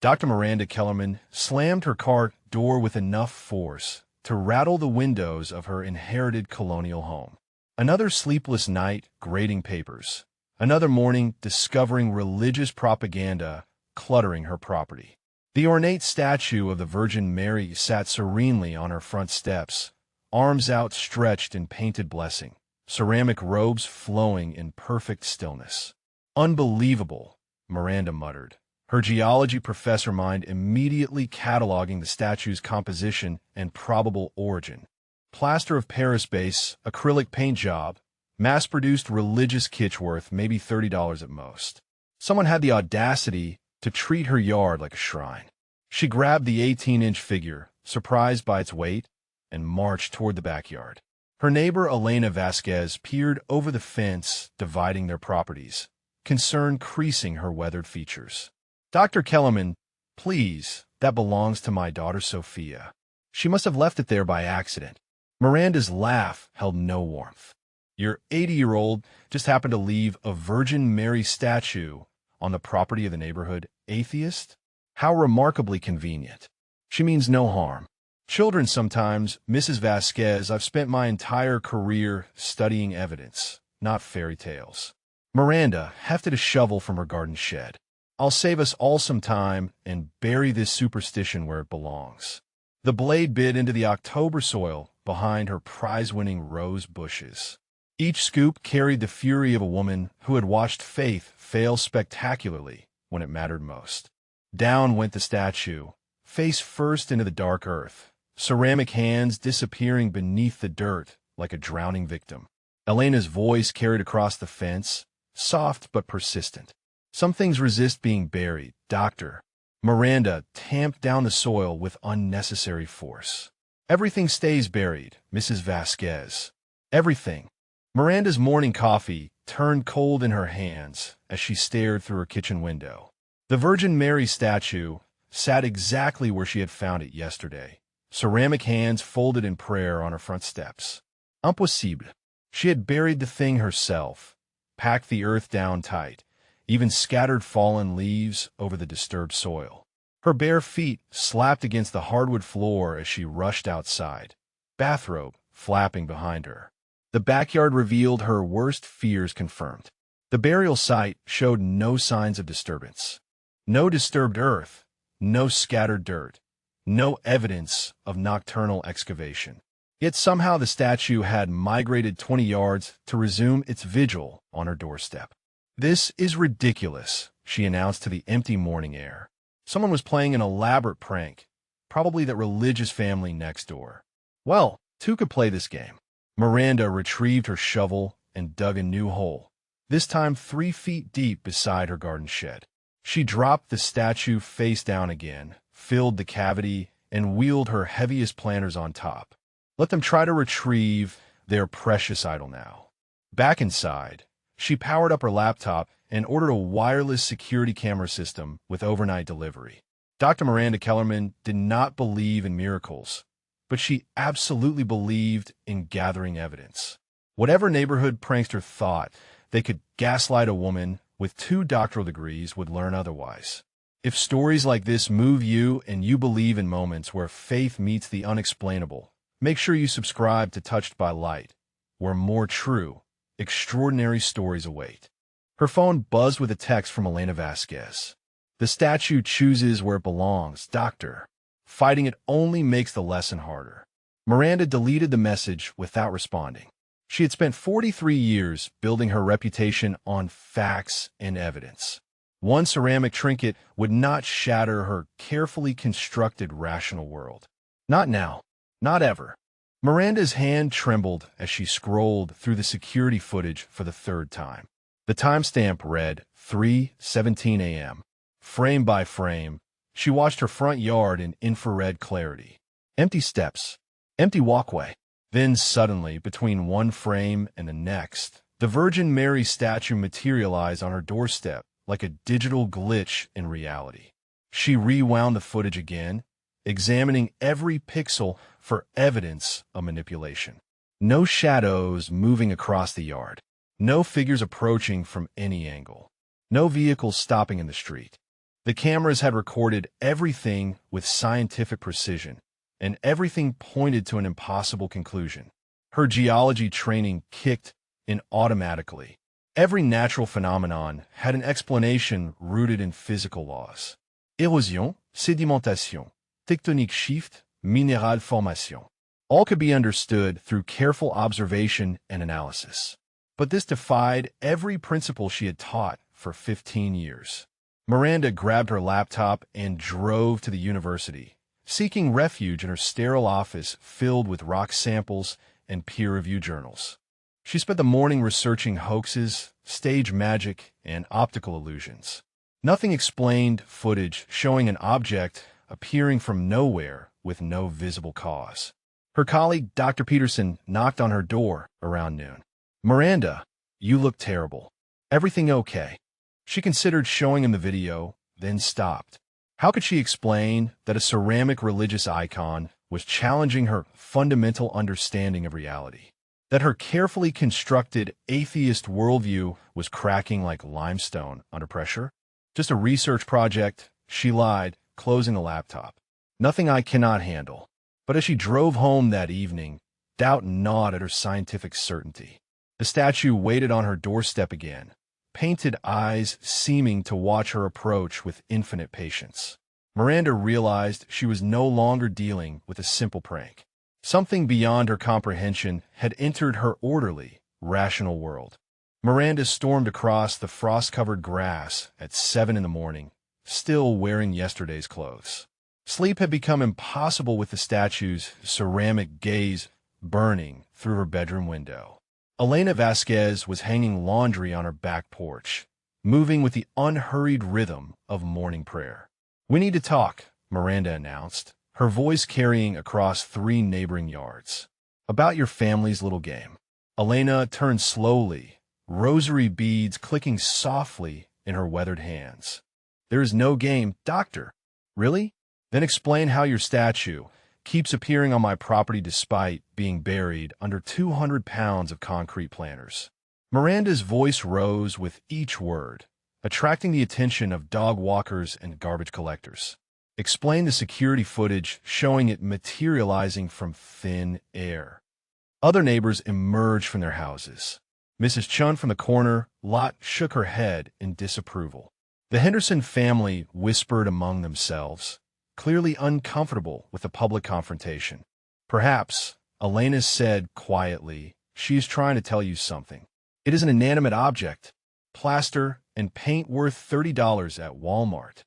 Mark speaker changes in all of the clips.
Speaker 1: Dr. Miranda Kellerman slammed her car door with enough force to rattle the windows of her inherited colonial home. Another sleepless night grading papers. Another morning discovering religious propaganda cluttering her property. The ornate statue of the Virgin Mary sat serenely on her front steps, arms outstretched in painted blessing, ceramic robes flowing in perfect stillness. Unbelievable, Miranda muttered, her geology professor mind immediately cataloging the statue's composition and probable origin. Plaster of Paris base, acrylic paint job, mass-produced religious kitsch worth maybe $30 at most. Someone had the audacity to treat her yard like a shrine. She grabbed the 18-inch figure, surprised by its weight, and marched toward the backyard. Her neighbor Elena Vasquez peered over the fence dividing their properties, concern creasing her weathered features. "Dr. Kellerman, please, that belongs to my daughter Sophia. She must have left it there by accident." Miranda's laugh held no warmth. "Your 80-year-old just happened to leave a Virgin Mary statue on the property of the neighborhood atheist? How remarkably convenient. She means no harm. Children sometimes, Mrs. Vasquez, I've spent my entire career studying evidence, not fairy tales." Miranda hefted a shovel from her garden shed. "I'll save us all some time and bury this superstition where it belongs." The blade bit into the October soil behind her prize-winning rose bushes. Each scoop carried the fury of a woman who had watched faith fail spectacularly when it mattered most. Down went the statue, face first into the dark earth, ceramic hands disappearing beneath the dirt like a drowning victim. Elena's voice carried across the fence, soft but persistent. "Some things resist being buried, Doctor." Miranda tamped down the soil with unnecessary force. "Everything stays buried, Mrs. Vasquez. Everything." Miranda's morning coffee turned cold in her hands as she stared through her kitchen window. The Virgin Mary statue sat exactly where she had found it yesterday, ceramic hands folded in prayer on her front steps. Impossible. She had buried the thing herself, packed the earth down tight, even scattered fallen leaves over the disturbed soil. Her bare feet slapped against the hardwood floor as she rushed outside, bathrobe flapping behind her. The backyard revealed her worst fears confirmed. The burial site showed no signs of disturbance. No disturbed earth, no scattered dirt, no evidence of nocturnal excavation. Yet somehow the statue had migrated 20 yards to resume its vigil on her doorstep. "This is ridiculous," she announced to the empty morning air. Someone was playing an elaborate prank, probably that religious family next door. Well, two could play this game. Miranda retrieved her shovel and dug a new hole, this time 3 feet deep beside her garden shed. She dropped the statue face down again, filled the cavity, and wheeled her heaviest planters on top. Let them try to retrieve their precious idol now. Back inside, she powered up her laptop and ordered a wireless security camera system with overnight delivery. Dr. Miranda Kellerman did not believe in miracles, but she absolutely believed in gathering evidence. Whatever neighborhood prankster thought they could gaslight a woman with 2 doctoral degrees would learn otherwise. If stories like this move you and you believe in moments where faith meets the unexplainable, make sure you subscribe to Touched by Light, where more true, extraordinary stories await. Her phone buzzed with a text from Elena Vasquez. "The statue chooses where it belongs, Doctor. Fighting it only makes the lesson harder." Miranda deleted the message without responding. She had spent 43 years building her reputation on facts and evidence. One ceramic trinket would not shatter her carefully constructed rational world. Not now. Not ever. Miranda's hand trembled as she scrolled through the security footage for the 3rd time. The timestamp read 3:17 a.m. Frame by frame, she watched her front yard in infrared clarity. Empty steps, empty walkway. Then suddenly, between one frame and the next, the Virgin Mary statue materialized on her doorstep like a digital glitch in reality. She rewound the footage again, examining every pixel for evidence of manipulation. No shadows moving across the yard. No figures approaching from any angle. No vehicles stopping in the street. The cameras had recorded everything with scientific precision, and everything pointed to an impossible conclusion. Her geology training kicked in automatically. Every natural phenomenon had an explanation rooted in physical laws. Érosion, sédimentation, tectonique shift, minéral formation. All could be understood through careful observation and analysis. But this defied every principle she had taught for 15 years. Miranda grabbed her laptop and drove to the university, seeking refuge in her sterile office filled with rock samples and peer-reviewed journals. She spent the morning researching hoaxes, stage magic, and optical illusions. Nothing explained footage showing an object appearing from nowhere with no visible cause. Her colleague, Dr. Peterson, knocked on her door around noon. "Miranda, you look terrible. Everything okay?" She considered showing him the video, then stopped. How could she explain that a ceramic religious icon was challenging her fundamental understanding of reality? That her carefully constructed atheist worldview was cracking like limestone under pressure? "Just a research project," she lied, closing the laptop. "Nothing I cannot handle." But as she drove home that evening, doubt gnawed at her scientific certainty. The statue waited on her doorstep again, painted eyes seeming to watch her approach with infinite patience. Miranda realized she was no longer dealing with a simple prank. Something beyond her comprehension had entered her orderly, rational world. Miranda stormed across the frost-covered grass at 7 in the morning, still wearing yesterday's clothes. Sleep had become impossible with the statue's ceramic gaze burning through her bedroom window. Elena Vasquez was hanging laundry on her back porch, moving with the unhurried rhythm of morning prayer. "We need to talk," Miranda announced, her voice carrying across 3 neighboring yards. "About your family's little game." Elena turned slowly, rosary beads clicking softly in her weathered hands. "There is no game, doctor." "Really? Then explain how your statue keeps appearing on my property despite being buried under 200 pounds of concrete planters." Miranda's voice rose with each word, attracting the attention of dog walkers and garbage collectors. "Explain the security footage showing it materializing from thin air." Other neighbors emerged from their houses. Mrs. Chun from the corner lot shook her head in disapproval. The Henderson family whispered among themselves, clearly uncomfortable with the public confrontation. "Perhaps," Elena said quietly, "she is trying to tell you something. It is an inanimate object. Plaster and paint worth $30 at Walmart."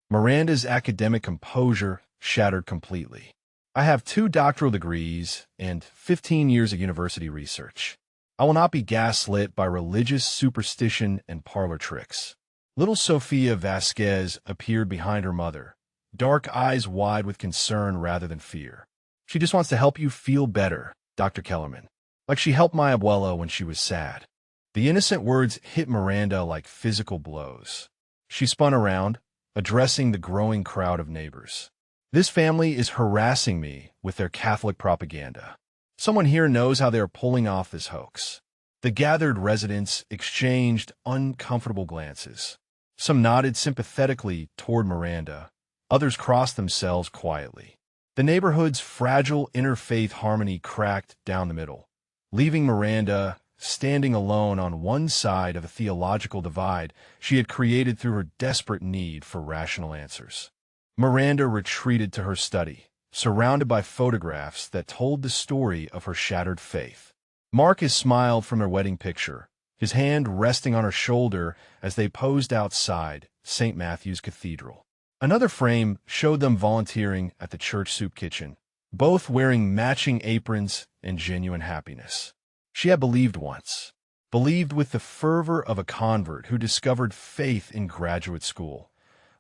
Speaker 1: Miranda's academic composure shattered completely. "I have 2 doctoral degrees and 15 years of university research. I will not be gaslit by religious superstition and parlor tricks." Little Sofia Vasquez appeared behind her mother, dark eyes wide with concern rather than fear. "She just wants to help you feel better, Dr. Kellerman, like she helped my abuela when she was sad." The innocent words hit Miranda like physical blows. She spun around, addressing the growing crowd of neighbors. "This family is harassing me with their Catholic propaganda. Someone here knows how they are pulling off this hoax." The gathered residents exchanged uncomfortable glances. Some nodded sympathetically toward Miranda. Others crossed themselves quietly. The neighborhood's fragile interfaith harmony cracked down the middle, leaving Miranda standing alone on one side of a theological divide she had created through her desperate need for rational answers. Miranda retreated to her study, surrounded by photographs that told the story of her shattered faith. Marcus smiled from their wedding picture, his hand resting on her shoulder as they posed outside St. Matthew's Cathedral. Another frame showed them volunteering at the church soup kitchen, both wearing matching aprons and genuine happiness. She had believed once, believed with the fervor of a convert who discovered faith in graduate school,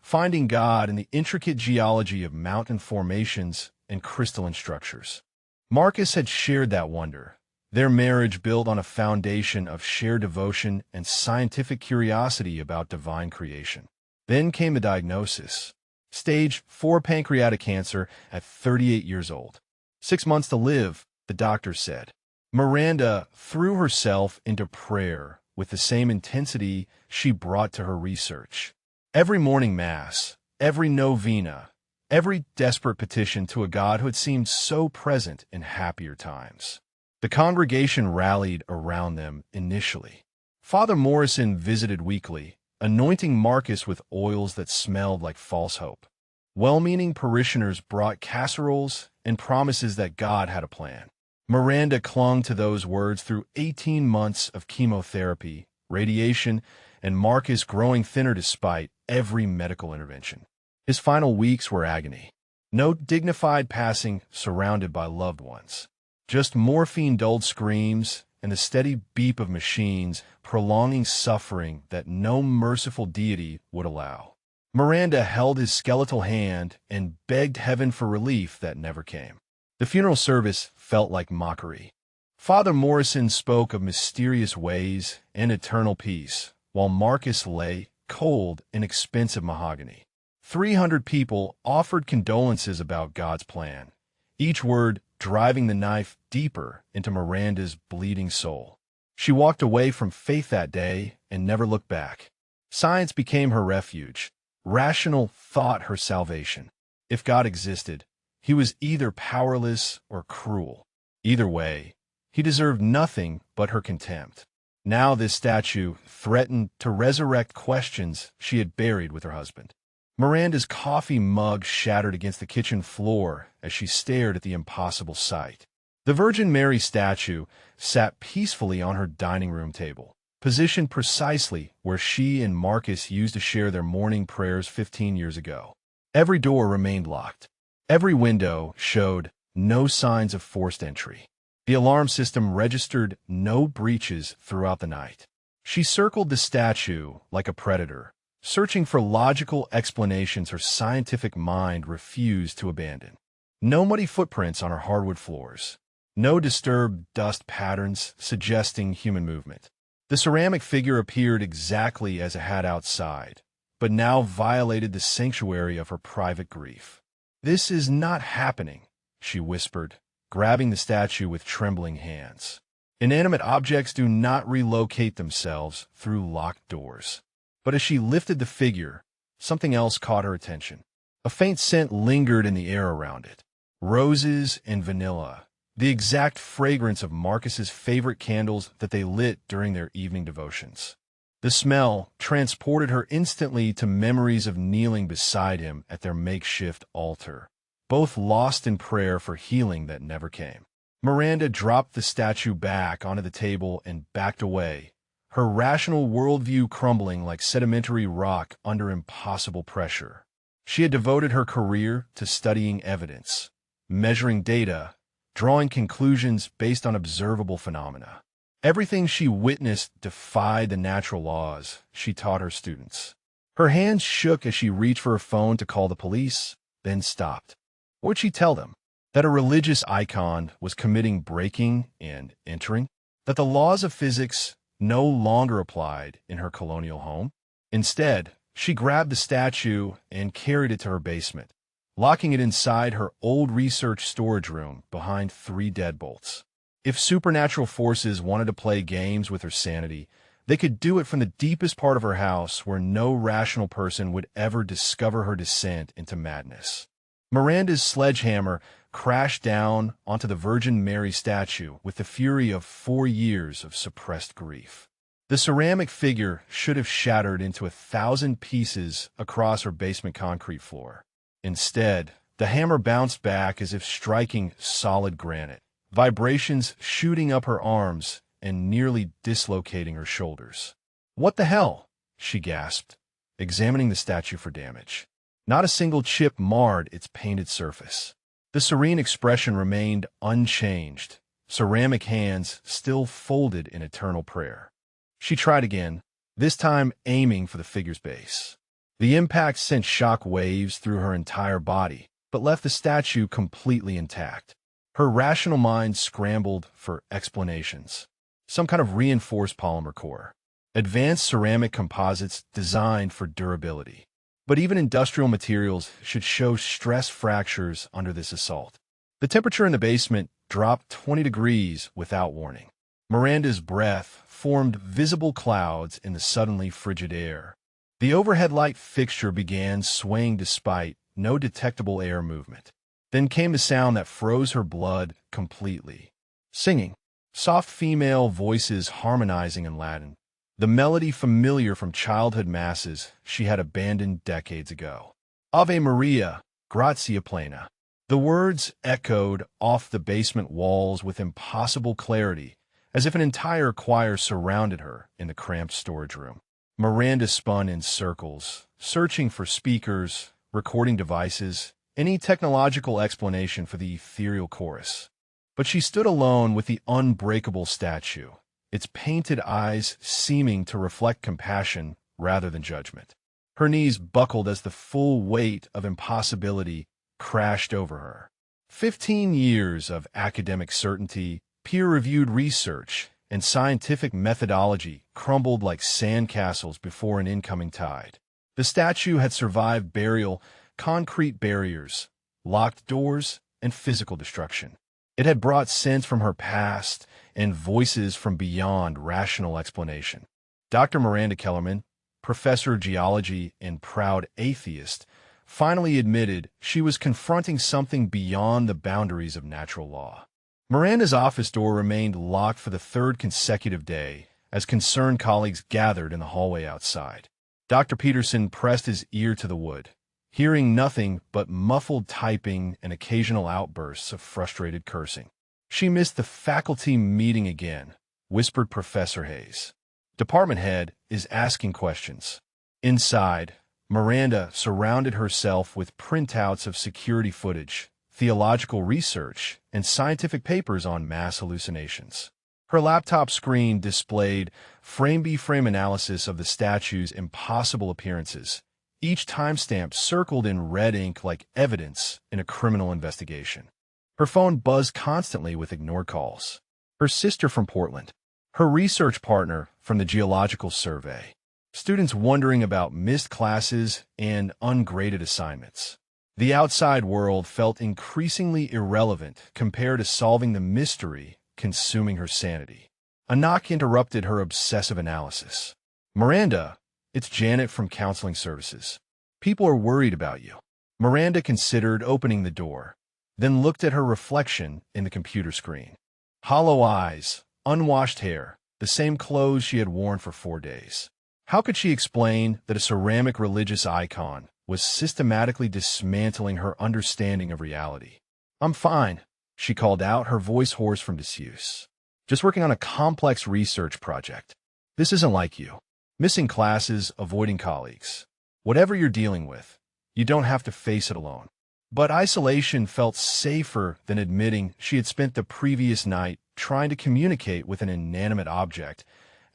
Speaker 1: finding God in the intricate geology of mountain formations and crystalline structures. Marcus had shared that wonder, their marriage built on a foundation of shared devotion and scientific curiosity about divine creation. Then came the diagnosis. Stage 4 pancreatic cancer at 38 years old. 6 months to live, the doctor said. Miranda threw herself into prayer with the same intensity she brought to her research. Every morning mass, every novena, every desperate petition to a God who had seemed so present in happier times. The congregation rallied around them initially. Father Morrison visited weekly, anointing Marcus with oils that smelled like false hope. Well-meaning parishioners brought casseroles and promises that God had a plan. Miranda clung to those words through 18 months of chemotherapy, radiation, and Marcus growing thinner despite every medical intervention. His final weeks were agony. No dignified passing surrounded by loved ones. Just morphine-dulled screams and the steady beep of machines prolonging suffering that no merciful deity would allow. Miranda held his skeletal hand and begged heaven for relief that never came. The funeral service felt like mockery. Father Morrison spoke of mysterious ways and eternal peace, while Marcus lay cold in expensive mahogany. 300 people offered condolences about God's plan, each word driving the knife deeper into Miranda's bleeding soul. She walked away from faith that day and never looked back. Science became her refuge. Rational thought her salvation. If God existed, he was either powerless or cruel. Either way, he deserved nothing but her contempt. Now this statue threatened to resurrect questions she had buried with her husband. Miranda's coffee mug shattered against the kitchen floor as she stared at the impossible sight. The Virgin Mary statue sat peacefully on her dining room table, positioned precisely where she and Marcus used to share their morning prayers 15 years ago. Every door remained locked. Every window showed no signs of forced entry. The alarm system registered no breaches throughout the night. She circled the statue like a predator, searching for logical explanations her scientific mind refused to abandon. No muddy footprints on her hardwood floors. No disturbed dust patterns suggesting human movement. The ceramic figure appeared exactly as it had outside, but now violated the sanctuary of her private grief. "This is not happening," she whispered, grabbing the statue with trembling hands. Inanimate objects do not relocate themselves through locked doors. But as she lifted the figure, something else caught her attention. A faint scent lingered in the air around it. Roses and vanilla, the exact fragrance of Marcus's favorite candles that they lit during their evening devotions. The smell transported her instantly to memories of kneeling beside him at their makeshift altar, both lost in prayer for healing that never came. Miranda dropped the statue back onto the table and backed away, her rational worldview crumbling like sedimentary rock under impossible pressure. She had devoted her career to studying evidence, measuring data, drawing conclusions based on observable phenomena. Everything she witnessed defied the natural laws she taught her students. Her hands shook as she reached for her phone to call the police, then stopped. What would she tell them? That a religious icon was committing breaking and entering? That the laws of physics no longer applied in her colonial home? Instead, she grabbed the statue and carried it to her basement, locking it inside her old research storage room behind 3 deadbolts. If supernatural forces wanted to play games with her sanity, they could do it from the deepest part of her house where no rational person would ever discover her descent into madness. Miranda's sledgehammer crashed down onto the Virgin Mary statue with the fury of 4 years of suppressed grief. The ceramic figure should have shattered into 1,000 pieces across her basement concrete floor. Instead, the hammer bounced back as if striking solid granite, vibrations shooting up her arms and nearly dislocating her shoulders. "What the hell?" she gasped, examining the statue for damage. Not a single chip marred its painted surface. The serene expression remained unchanged, ceramic hands still folded in eternal prayer. She tried again, this time aiming for the figure's base. The impact sent shock waves through her entire body, but left the statue completely intact. Her rational mind scrambled for explanations. Some kind of reinforced polymer core. Advanced ceramic composites designed for durability. But even industrial materials should show stress fractures under this assault. The temperature in the basement dropped 20 degrees without warning. Miranda's breath formed visible clouds in the suddenly frigid air. The overhead light fixture began swaying despite no detectable air movement. Then came a sound that froze her blood completely. Singing. Soft female voices harmonizing in Latin. The melody familiar from childhood masses she had abandoned decades ago. Ave Maria, gratia plena. The words echoed off the basement walls with impossible clarity, as if an entire choir surrounded her in the cramped storage room. Miranda spun in circles, searching for speakers, recording devices, any technological explanation for the ethereal chorus. But she stood alone with the unbreakable statue, its painted eyes seeming to reflect compassion rather than judgment. Her knees buckled as the full weight of impossibility crashed over her. 15 years of academic certainty, peer-reviewed research, and scientific methodology crumbled like sandcastles before an incoming tide. The statue had survived burial, concrete barriers, locked doors, and physical destruction. It had brought sense from her past and voices from beyond rational explanation. Dr. Miranda Kellerman, professor of geology and proud atheist, finally admitted she was confronting something beyond the boundaries of natural law. Miranda's office door remained locked for the third consecutive day as concerned colleagues gathered in the hallway outside. Dr. Peterson pressed his ear to the wood, hearing nothing but muffled typing and occasional outbursts of frustrated cursing. "She missed the faculty meeting again," whispered Professor Hayes. "Department head is asking questions." Inside, Miranda surrounded herself with printouts of security footage, theological research, and scientific papers on mass hallucinations. Her laptop screen displayed frame-by-frame analysis of the statue's impossible appearances, each timestamp circled in red ink like evidence in a criminal investigation. Her phone buzzed constantly with ignored calls. Her sister from Portland, her research partner from the Geological Survey, students wondering about missed classes and ungraded assignments. The outside world felt increasingly irrelevant compared to solving the mystery consuming her sanity. A knock interrupted her obsessive analysis. "Miranda, it's Janet from Counseling Services. People are worried about you." Miranda considered opening the door, then looked at her reflection in the computer screen. Hollow eyes, unwashed hair, the same clothes she had worn for 4 days. How could she explain that a ceramic religious icon was systematically dismantling her understanding of reality? "I'm fine," she called out, her voice hoarse from disuse. "Just working on a complex research project. This isn't like you. Missing classes, avoiding colleagues. Whatever you're dealing with, you don't have to face it alone." But isolation felt safer than admitting she had spent the previous night trying to communicate with an inanimate object,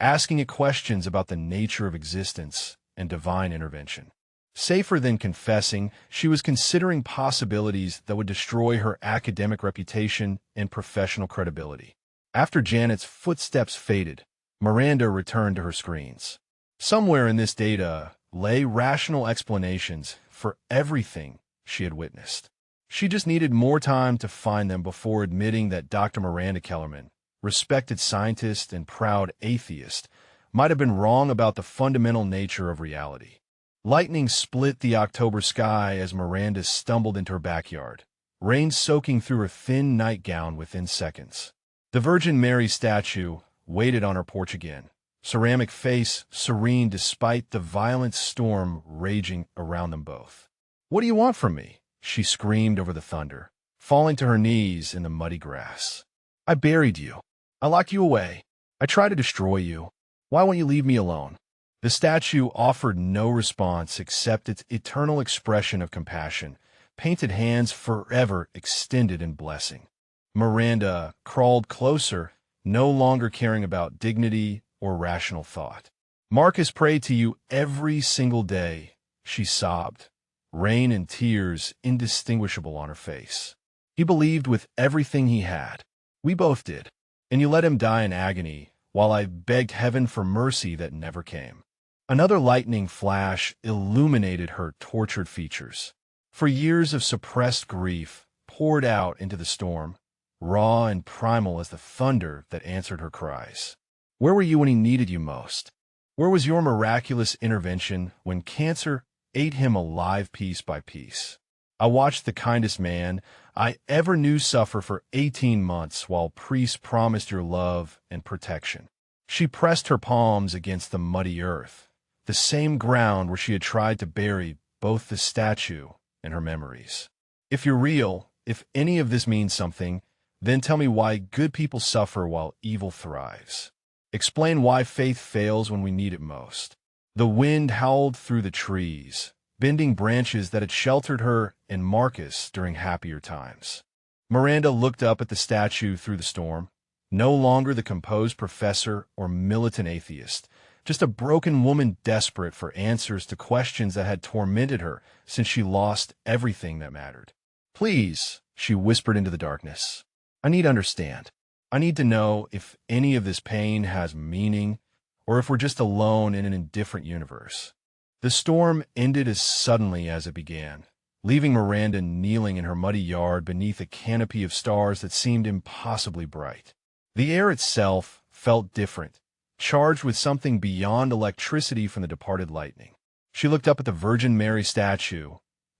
Speaker 1: asking it questions about the nature of existence and divine intervention. Safer than confessing she was considering possibilities that would destroy her academic reputation and professional credibility. After Janet's footsteps faded, Miranda returned to her screens. Somewhere in this data lay rational explanations for everything she had witnessed. She just needed more time to find them before admitting that Dr. Miranda Kellerman, respected scientist and proud atheist, might have been wrong about the fundamental nature of reality. Lightning split the October sky as Miranda stumbled into her backyard, rain soaking through her thin nightgown within seconds. The Virgin Mary statue waited on her porch again, ceramic face serene despite the violent storm raging around them both. "What do you want from me?" she screamed over the thunder, falling to her knees in the muddy grass. "I buried you. I locked you away. I tried to destroy you. Why won't you leave me alone?" The statue offered no response except its eternal expression of compassion, painted hands forever extended in blessing. Miranda crawled closer, no longer caring about dignity or rational thought. "Marcus prayed to you every single day," she sobbed, rain and tears indistinguishable on her face. "He believed with everything he had. We both did. And you let him die in agony, while I begged heaven for mercy that never came." Another lightning flash illuminated her tortured features. For years of suppressed grief poured out into the storm, raw and primal as the thunder that answered her cries. Where were you when he needed you most? Where was your miraculous intervention when cancer ate him alive piece by piece? I watched the kindest man I ever knew suffer for 18 months while priests promised your love and protection. She pressed her palms against the muddy earth, the same ground where she had tried to bury both the statue and her memories. If you're real, if any of this means something, then tell me why good people suffer while evil thrives. Explain why faith fails when we need it most. The wind howled through the trees, bending branches that had sheltered her and Marcus during happier times. Miranda looked up at the statue through the storm, no longer the composed professor or militant atheist, just a broken woman desperate for answers to questions that had tormented her since she lost everything that mattered. Please, she whispered into the darkness. I need to understand. I need to know if any of this pain has meaning, or if we're just alone in an indifferent universe. The storm ended as suddenly as it began, leaving Miranda kneeling in her muddy yard beneath a canopy of stars that seemed impossibly bright. The air itself felt different, charged with something beyond electricity from the departed lightning. She looked up at the Virgin Mary statue,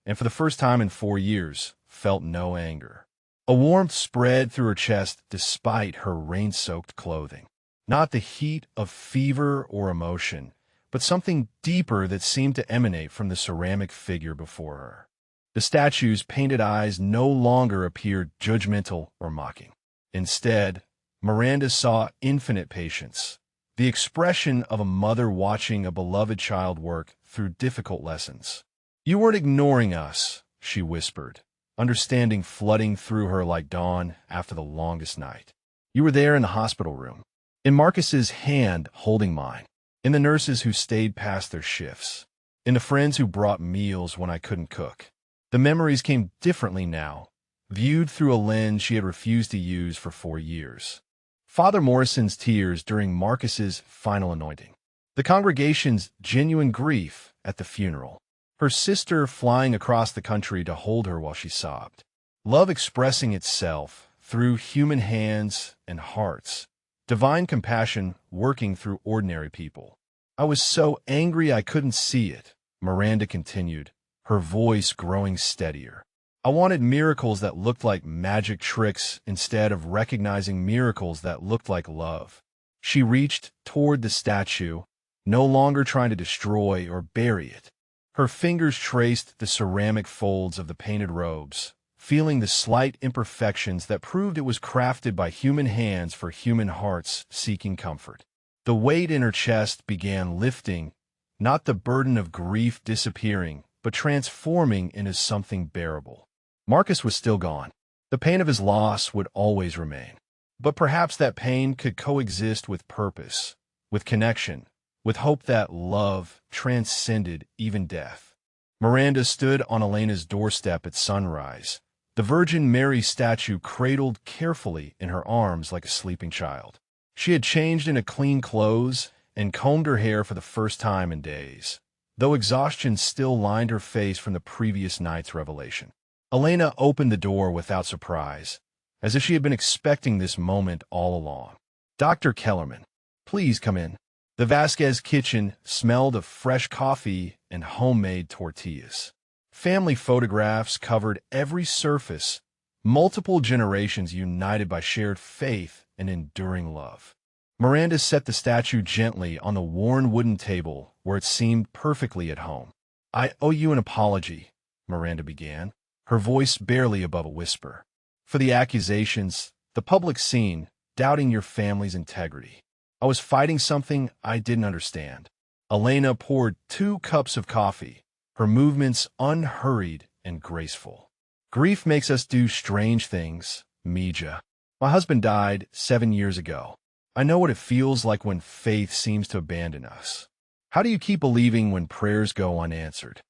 Speaker 1: and for the first time in 4 years, felt no anger. A warmth spread through her chest despite her rain-soaked clothing. Not the heat of fever or emotion, but something deeper that seemed to emanate from the ceramic figure before her. The statue's painted eyes no longer appeared judgmental or mocking. Instead, Miranda saw infinite patience, the expression of a mother watching a beloved child work through difficult lessons. You weren't ignoring us, she whispered, understanding flooding through her like dawn after the longest night. You were there in the hospital room, in Marcus's hand holding mine, in the nurses who stayed past their shifts, in the friends who brought meals when I couldn't cook. The memories came differently now, viewed through a lens she had refused to use for 4 years. Father Morrison's tears during Marcus's final anointing, the congregation's genuine grief at the funeral, her sister flying across the country to hold her while she sobbed. Love expressing itself through human hands and hearts. Divine compassion working through ordinary people. I was so angry I couldn't see it, Miranda continued, her voice growing steadier. I wanted miracles that looked like magic tricks instead of recognizing miracles that looked like love. She reached toward the statue, no longer trying to destroy or bury it. Her fingers traced the ceramic folds of the painted robes, feeling the slight imperfections that proved it was crafted by human hands for human hearts seeking comfort. The weight in her chest began lifting, not the burden of grief disappearing, but transforming into something bearable. Marcus was still gone. The pain of his loss would always remain. But perhaps that pain could coexist with purpose, with connection, with hope that love transcended even death. Miranda stood on Elena's doorstep at sunrise, the Virgin Mary statue cradled carefully in her arms like a sleeping child. She had changed into clean clothes and combed her hair for the first time in days, though exhaustion still lined her face from the previous night's revelation. Elena opened the door without surprise, as if she had been expecting this moment all along. Dr. Kellerman, please come in. The Vasquez kitchen smelled of fresh coffee and homemade tortillas. Family photographs covered every surface, multiple generations united by shared faith and enduring love. Miranda set the statue gently on the worn wooden table where it seemed perfectly at home. I owe you an apology, Miranda began, her voice barely above a whisper, for the accusations, the public scene, doubting your family's integrity. I was fighting something I didn't understand. Elena poured 2 cups of coffee, her movements unhurried and graceful. Grief makes us do strange things, Mija. My husband died 7 years ago. I know what it feels like when faith seems to abandon us. How do you keep believing when prayers go unanswered?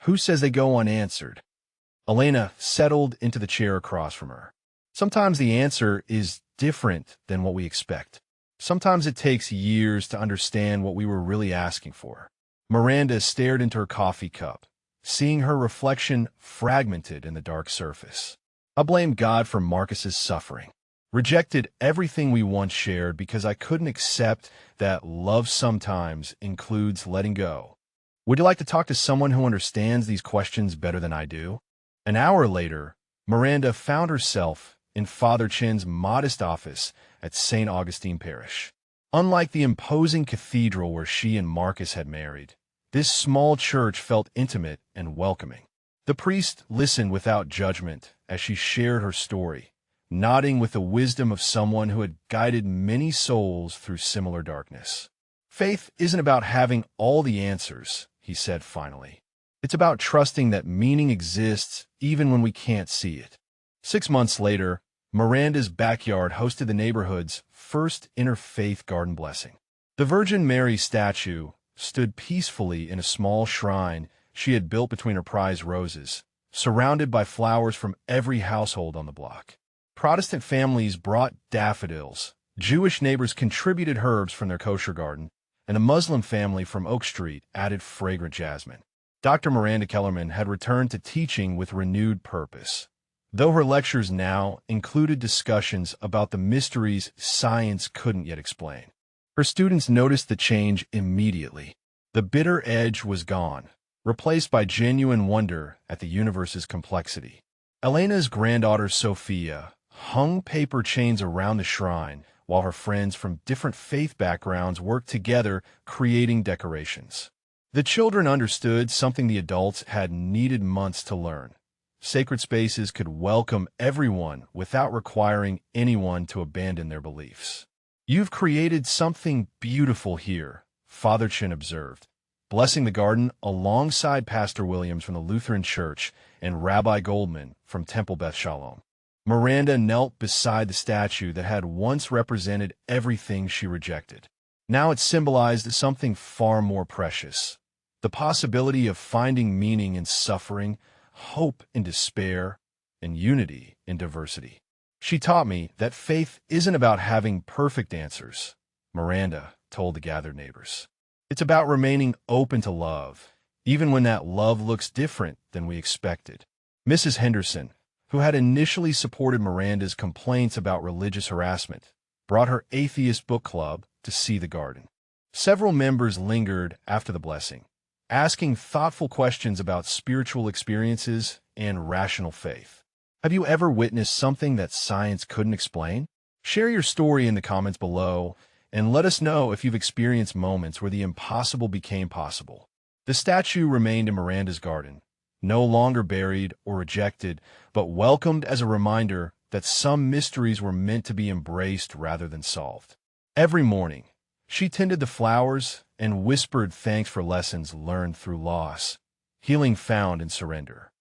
Speaker 1: Who says they go unanswered? Elena settled into the chair across from her. Sometimes the answer is different than what we expect. Sometimes it takes years to understand what we were really asking for. Miranda stared into her coffee cup, seeing her reflection fragmented in the dark surface. I blame God for Marcus's suffering. Rejected everything we once shared because I couldn't accept that love sometimes includes letting go. Would you like to talk to someone who understands these questions better than I do? An hour later, Miranda found herself in Father Chin's modest office at St. Augustine Parish. Unlike the imposing cathedral where she and Marcus had married, this small church felt intimate and welcoming. The priest listened without judgment as she shared her story, nodding with the wisdom of someone who had guided many souls through similar darkness. Faith isn't about having all the answers, he said finally. It's about trusting that meaning exists even when we can't see it. 6 months later, Miranda's backyard hosted the neighborhood's first interfaith garden blessing. The Virgin Mary statue stood peacefully in a small shrine she had built between her prize roses, surrounded by flowers from every household on the block. Protestant families brought daffodils, Jewish neighbors contributed herbs from their kosher garden, and a Muslim family from Oak Street added fragrant jasmine. Dr. Miranda Kellerman had returned to teaching with renewed purpose. Though her lectures now included discussions about the mysteries science couldn't yet explain, her students noticed the change immediately. The bitter edge was gone, replaced by genuine wonder at the universe's complexity. Elena's granddaughter Sophia hung paper chains around the shrine while her friends from different faith backgrounds worked together creating decorations. The children understood something the adults had needed months to learn. Sacred spaces could welcome everyone without requiring anyone to abandon their beliefs. "You've created something beautiful here," Father Chin observed, blessing the garden alongside Pastor Williams from the Lutheran Church and Rabbi Goldman from Temple Beth Shalom. Miranda knelt beside the statue that had once represented everything she rejected. Now it symbolized something far more precious: the possibility of finding meaning in suffering, hope in despair, and unity in diversity. "She taught me that faith isn't about having perfect answers," Miranda told the gathered neighbors. "It's about remaining open to love, even when that love looks different than we expected." Mrs. Henderson, who had initially supported Miranda's complaints about religious harassment, brought her atheist book club to see the garden. Several members lingered after the blessing, asking thoughtful questions about spiritual experiences and rational faith. Have you ever witnessed something that science couldn't explain? Share your story in the comments below and let us know if you've experienced moments where the impossible became possible. The statue remained in Miranda's garden, no longer buried or rejected, but welcomed as a reminder that some mysteries were meant to be embraced rather than solved. Every morning, she tended the flowers and whispered thanks for lessons learned through loss, healing found in surrender.